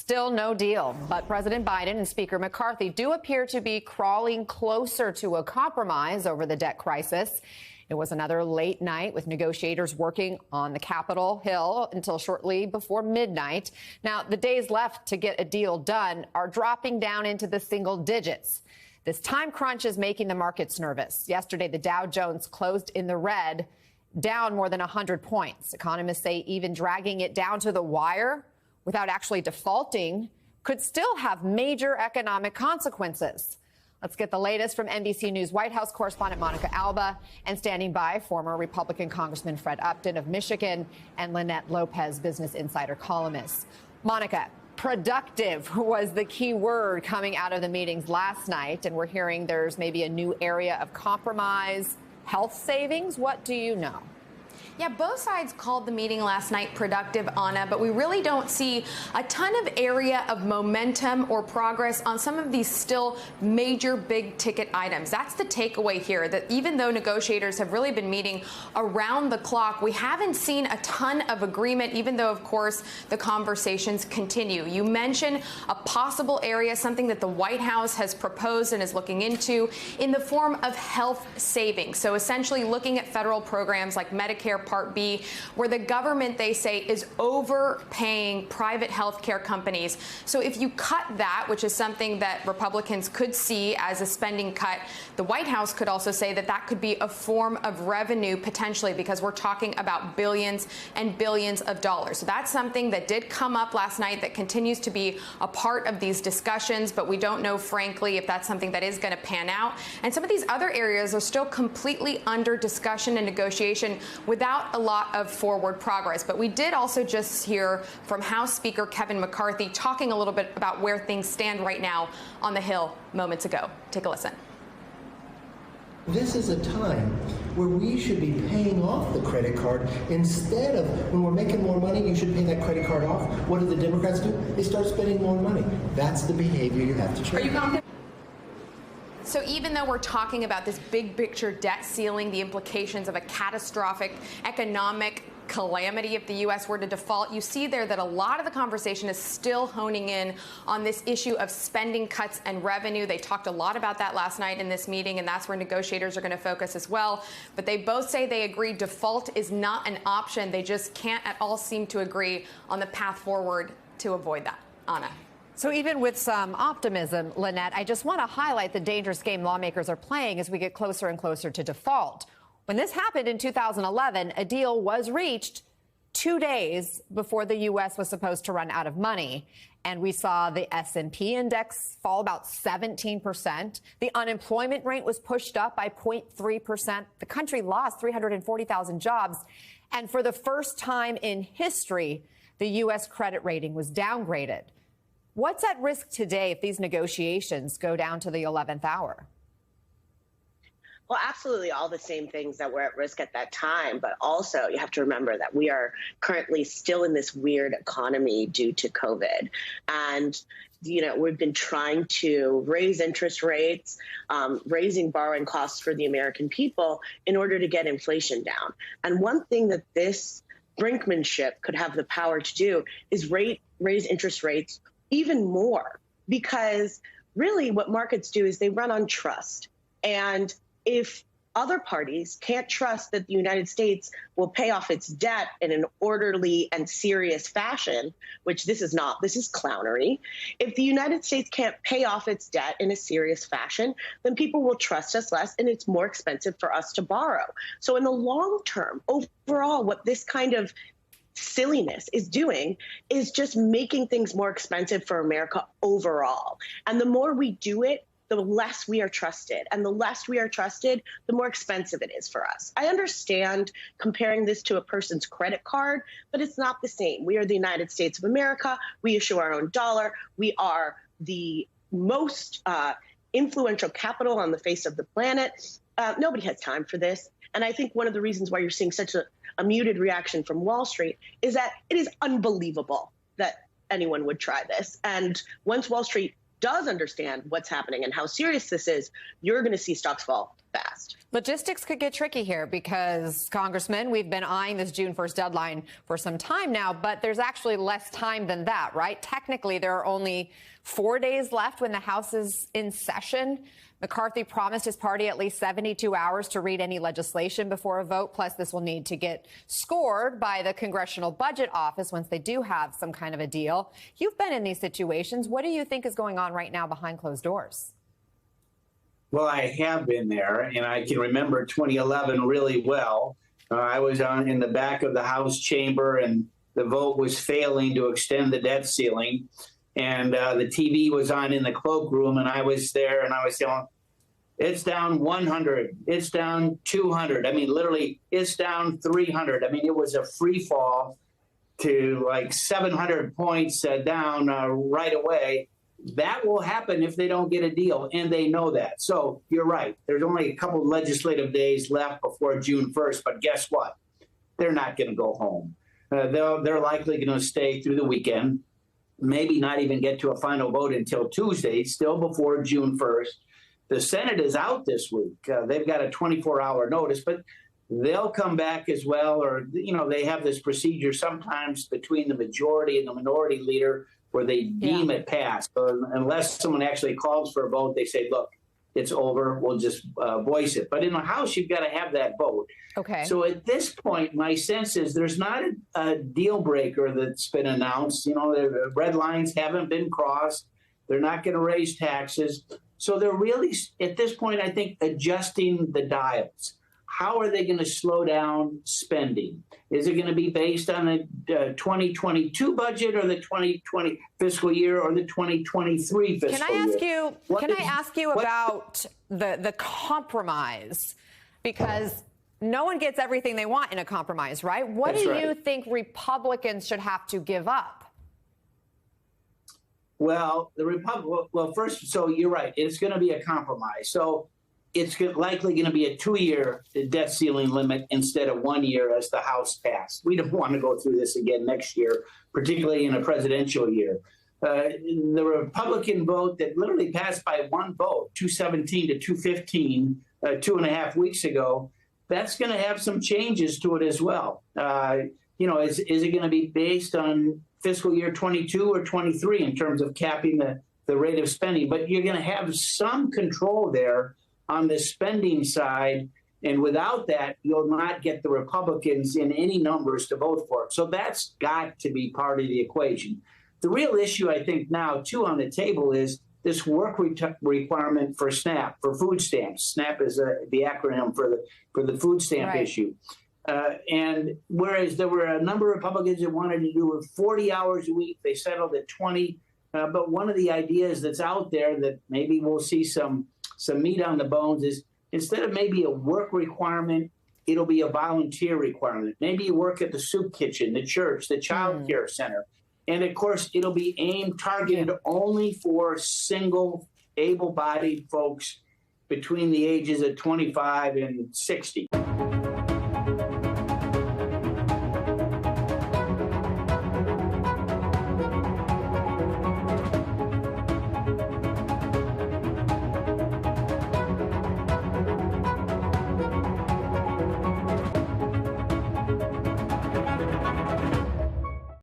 Still no deal, but President Biden and Speaker McCarthy do appear to be crawling closer to a compromise over the debt crisis. It was another late night with negotiators working on the Capitol Hill until shortly before midnight. Now, the days left to get a deal done are dropping down into the single digits. This time crunch is making the markets nervous. Yesterday, the Dow Jones closed in the red, down more than 100 points. Economists say even dragging it down to the wire without actually defaulting could still have major economic consequences. Let's get the latest from NBC News White House correspondent Monica Alba, and standing by, former Republican Congressman Fred Upton of Michigan and Lynette Lopez, Business Insider columnist. Monica, productive was the key word coming out of the meetings last night, and we're hearing there's maybe a new area of compromise, health savings. What do you know? Yeah, both sides called the meeting last night productive, Anna, but we really don't see a ton of area of momentum or progress on some of these still major big ticket items. That's the takeaway here, that even though negotiators have really been meeting around the clock, we haven't seen a ton of agreement, even though, of course, the conversations continue. You mentioned a possible area, something that the White House has proposed and is looking into in the form of health savings. So essentially looking at federal programs like Medicare Part B, where the government, they say, is overpaying private health care companies. So if you cut that, which is something that Republicans could see as a spending cut, the White House could also say that that could be a form of revenue potentially, because we're talking about billions and billions of dollars. So that's something that did come up last night that continues to be a part of these discussions, but we don't know, frankly, if that's something that is going to pan out. And some of these other areas are still completely under discussion and negotiation without a lot of forward progress. But we did also just hear from House Speaker Kevin McCarthy talking a little bit about where things stand right now on the Hill moments ago. Take a listen. This is a time where we should be paying off the credit card instead of, when we're making more money, you should pay that credit card off. What do the Democrats do? They start spending more money. That's the behavior you have to change. Are you confident? So even though we're talking about this big picture debt ceiling, the implications of a catastrophic economic calamity if the U.S. were to default, you see there that a lot of the conversation is still honing in on this issue of spending cuts and revenue. They talked a lot about that last night in this meeting, and that's where negotiators are going to focus as well. But they both say they agree default is not an option. They just can't at all seem to agree on the path forward to avoid that. Anna. So even with some optimism, Lynette, I just want to highlight the dangerous game lawmakers are playing as we get closer and closer to default. When this happened in 2011, a deal was reached 2 days before the U.S. was supposed to run out of money. And we saw the S&P index fall about 17%. The unemployment rate was pushed up by 0.3%. The country lost 340,000 jobs. And for the first time in history, the U.S. credit rating was downgraded. What's at risk today if these negotiations go down to the 11th hour? Well, absolutely all the same things that were at risk at that time. But also you have to remember that we are currently still in this weird economy due to COVID. And, you know, we've been trying to raise interest rates, raising borrowing costs for the American people in order to get inflation down. And one thing that this brinkmanship could have the power to do is raise interest rates even more, because really what markets do is they run on trust. And if other parties can't trust that the United States will pay off its debt in an orderly and serious fashion, which this is not, this is clownery. If the United States can't pay off its debt in a serious fashion, then people will trust us less and it's more expensive for us to borrow. So in the long term, overall, what this kind of silliness is doing is just making things more expensive for America overall. And the more we do it, the less we are trusted. And the less we are trusted, the more expensive it is for us. I understand comparing this to a person's credit card, but it's not the same. We are the United States of America. We issue our own dollar. We are the most influential capital on the face of the planet. Nobody has time for this. And I think one of the reasons why you're seeing such a muted reaction from Wall Street is that it is unbelievable that anyone would try this. And once Wall Street does understand what's happening and how serious this is, you're going to see stocks fall fast. Logistics could get tricky here because, Congressman, we've been eyeing this June 1st deadline for some time now, but there's actually less time than that, right? Technically, there are only 4 days left when the House is in session. McCarthy promised his party at least 72 hours to read any legislation before a vote. Plus, this will need to get scored by the Congressional Budget Office once they do have some kind of a deal. You've been in these situations. What do you think is going on right now behind closed doors? Well, I have been there, and I can remember 2011 really well. I was in the back of the House chamber, and the vote was failing to extend the debt ceiling. And the TV was on in the cloakroom, and I was there, and I was saying, it's down 100, it's down 200. I mean, literally, it's down 300. I mean, it was a free fall to like 700 points down right away. That will happen if they don't get a deal, and they know that. So you're right. There's only a couple of legislative days left before June 1st, but guess what? They're not going to go home. They're likely going to stay through the weekend, maybe not even get to a final vote until Tuesday, still before June 1st. The Senate is out this week. They've got a 24-hour notice, but they'll come back as well. Or, you know, they have this procedure sometimes between the majority and the minority leader where they deem it passed. So unless someone actually calls for a vote, they say, look, it's over, we'll just voice it. But in the House, you've got to have that vote. Okay. So at this point, my sense is there's not a deal breaker that's been announced. You know, the red lines haven't been crossed. They're not going to raise taxes. So they're really, at this point, I think, adjusting the dials. How are they going to slow down spending? Is it going to be based on the 2022 budget or the 2020 fiscal year or the 2023 fiscal year? Can I ask you about the compromise? Because no one gets everything they want in a compromise, right? What do you think Republicans should have to give up? Well, first, so you're right. It's going to be a compromise. So it's likely going to be a 2-year debt ceiling limit instead of 1 year as the House passed. We don't want to go through this again next year, particularly in a presidential year. The Republican vote that literally passed by one vote, 217 to 215, 2.5 weeks ago, that's going to have some changes to it as well. You know, is it going to be based on fiscal year 22 or 23 in terms of capping the rate of spending? But you're going to have some control there on the spending side, and without that, you'll not get the Republicans in any numbers to vote for it. So that's got to be part of the equation. The real issue, I think, now, too, on the table is this work requirement for SNAP, for food stamps. SNAP is the acronym for the food stamp issue. And whereas there were a number of Republicans that wanted to do it 40 hours a week, they settled at 20. But one of the ideas that's out there that maybe we'll see some meat on the bones is instead of maybe a work requirement, it'll be a volunteer requirement. Maybe you work at the soup kitchen, the church, the child care center. And of course, it'll be targeted only for single able-bodied folks between the ages of 25 and 60.